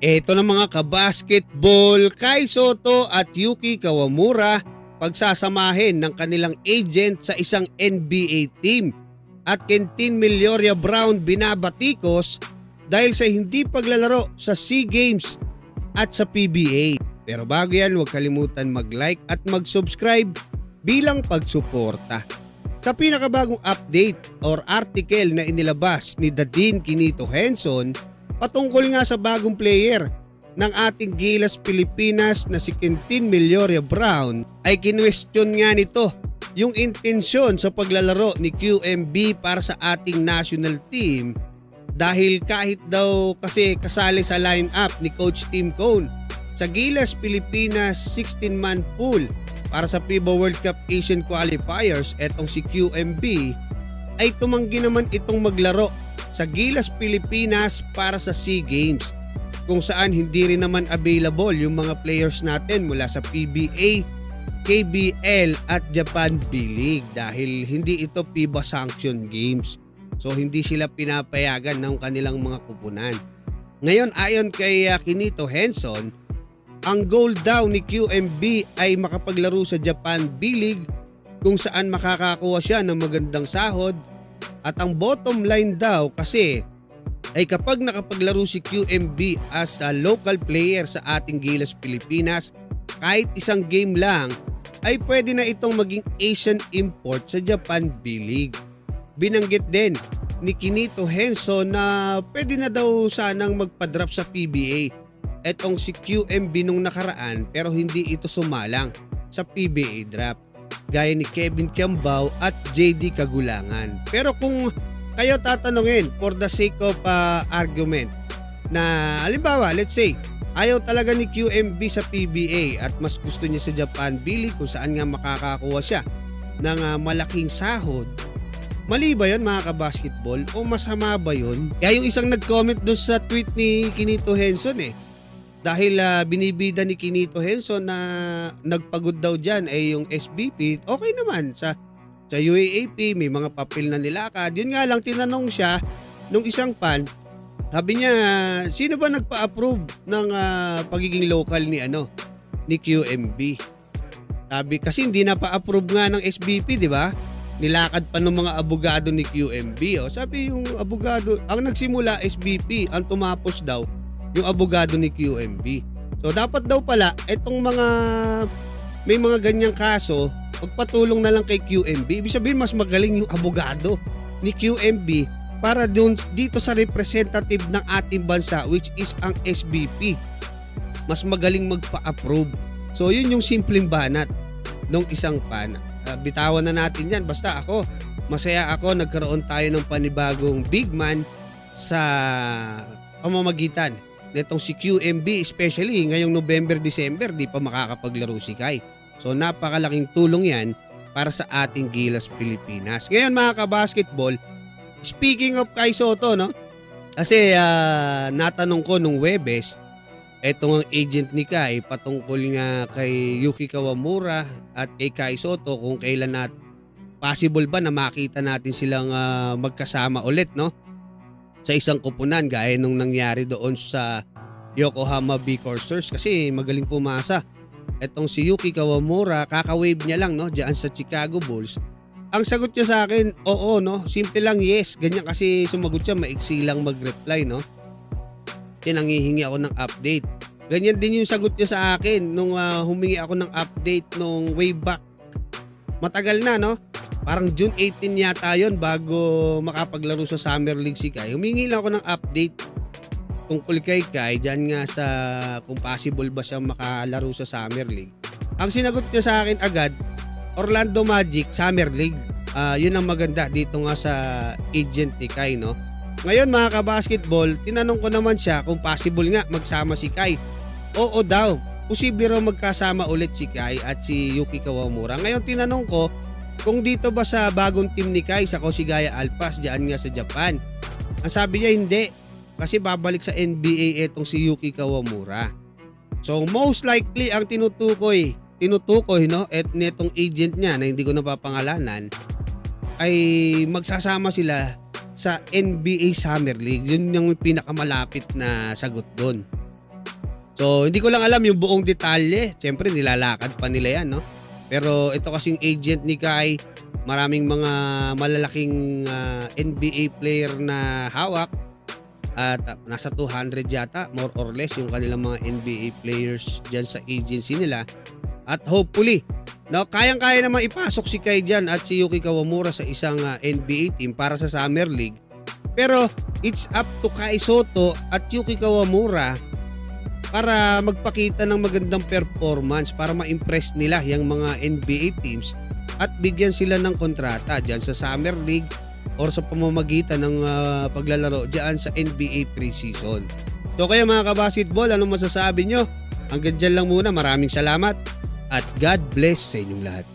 Eto na mga kabasketball, Kai Sotto at Yuki Kawamura pagsasamahin ng kanilang agent sa isang NBA team at Kentin Melioria Brown binabatikos dahil sa hindi paglalaro sa SEA Games at sa PBA. Pero bago yan, huwag kalimutan mag-like at mag-subscribe bilang pagsuporta. Sa pinakabagong update or article na inilabas ni Dadin Quinito Henson patungkol nga sa bagong player ng ating Gilas Pilipinas na si Kentin Melioria Brown ay kinwestiyon nga nito yung intensyon sa paglalaro ni QMB para sa ating national team dahil kahit daw kasi kasali sa lineup ni Coach Tim Cone sa Gilas Pilipinas 16-man pool para sa FIBA World Cup Asian Qualifiers, etong si QMB ay tumanggi naman itong maglaro sa Gilas Pilipinas para sa SEA Games kung saan hindi rin naman available yung mga players natin mula sa PBA, KBL at Japan B-League dahil hindi ito FIBA sanction games. So hindi sila pinapayagan ng kanilang mga kupunan. Ngayon ayon kay Quinito Henson, ang goal daw ni QMB ay makapaglaro sa Japan B-League kung saan makakakuha siya ng magandang sahod at ang bottom line daw kasi ay kapag nakapaglaro si QMB as a local player sa ating Gilas Pilipinas kahit isang game lang ay pwede na itong maging Asian import sa Japan B-League. Binanggit din ni Quinito Henson na pwede na daw sanang magpa-drop sa PBA etong si QMB nung nakaraan pero hindi ito sumalang sa PBA draft gaya ni Kevin Kiambao at JD Kagulangan. Pero kung kayo tatanungin for the sake of argument na halimbawa let's say ayaw talaga ni QMB sa PBA at mas gusto niya sa Japan B-League kung saan nga makakakuha siya ng malaking sahod, mali ba yun mga kabasketball o masama ba yun? Kaya yung isang nag-comment doon sa tweet ni Quinito Henson dahil binibida ni Quinito Henson na nagpagod daw dyan yung SBP, okay naman sa UAAP, may mga papel na nilakad. Yun nga lang tinanong siya nung isang fan, sabi niya, sino ba nagpa-approve ng pagiging local ni QMB? Sabi kasi hindi na pa-approve nga ng SBP, di ba? Nilakad pa ng mga abogado ni QMB. Sabi yung abogado, ang nagsimula SBP, ang tumapos daw yung abogado ni QMB. So dapat daw pala itong may mga ganyang kaso, magpatulong na lang kay QMB. Ibig sabihin mas magaling yung abogado ni QMB para dito sa representative ng ating bansa which is ang SBP. Mas magaling magpa-approve. So yun yung simpleng banat ng isang fan. Bitawan na natin yan. Basta ako, masaya ako nagkaroon tayo ng panibagong big man sa pamamagitan netong si QMB, especially ngayong November, December, di pa makakapaglaro si Kai. So napakalaking tulong yan para sa ating Gilas Pilipinas. Ngayon mga kabasketball, speaking of Kai Sotto, kasi natanong ko nung Webes, etong ang agent ni Kai patungkol nga kay Yuki Kawamura at kay Kai Sotto kung kailan possible ba na makita natin silang magkasama ulit sa isang kupunan gaya nung nangyari doon sa Yokohama B Corsairs kasi magaling pumasa etong si Yuki Kawamura, kaka-wave niya lang diyan sa Chicago Bulls. Ang sagot niya sa akin, oo simple lang, yes, ganyan kasi sumagot siya, maiksi lang mag-reply nangihingi ako ng update. Ganyan din yung sagot niya sa akin nung humingi ako ng update nung way back. Matagal na parang June 18 yata yun bago makapaglaro sa Summer League si Kai. Humingi lang ako ng update tungkol kay Kai dyan nga sa kung possible ba siya makalaro sa Summer League. Ang sinagot niya sa akin agad, Orlando Magic Summer League. Yun ang maganda dito nga sa agent ni Kai Ngayon mga kabasketball, tinanong ko naman siya kung possible nga magsama si Kai. Oo daw, posible raw magkasama ulit si Kai at si Yuki Kawamura. Ngayon tinanong ko kung dito ba sa bagong team ni Kai sa Koshigaya Alphas diyan nga sa Japan. Ang sabi niya hindi kasi babalik sa NBA etong si Yuki Kawamura. So most likely ang tinutukoy netong agent niya na hindi ko napapangalanan ay magsasama sila sa NBA Summer League. Yun yung pinakamalapit na sagot doon. So, hindi ko lang alam yung buong detalye. Siyempre, nilalakad pa nila yan, no? Pero ito kasing agent ni Kai, maraming mga malalaking NBA player na hawak at nasa 200 yata, more or less, yung kanilang mga NBA players dyan sa agency nila. At hopefully, no, kayang-kaya naman ipasok si Kai dyan at si Yuki Kawamura sa isang NBA team para sa Summer League. Pero it's up to Kai Sotto at Yuki Kawamura para magpakita ng magandang performance para ma-impress nila yung mga NBA teams at bigyan sila ng kontrata dyan sa Summer League or sa pamamagitan ng paglalaro dyan sa NBA preseason. So kaya mga kabasketball, anong masasabi nyo? Hanggang dyan lang muna. Maraming salamat at God bless sa inyong lahat.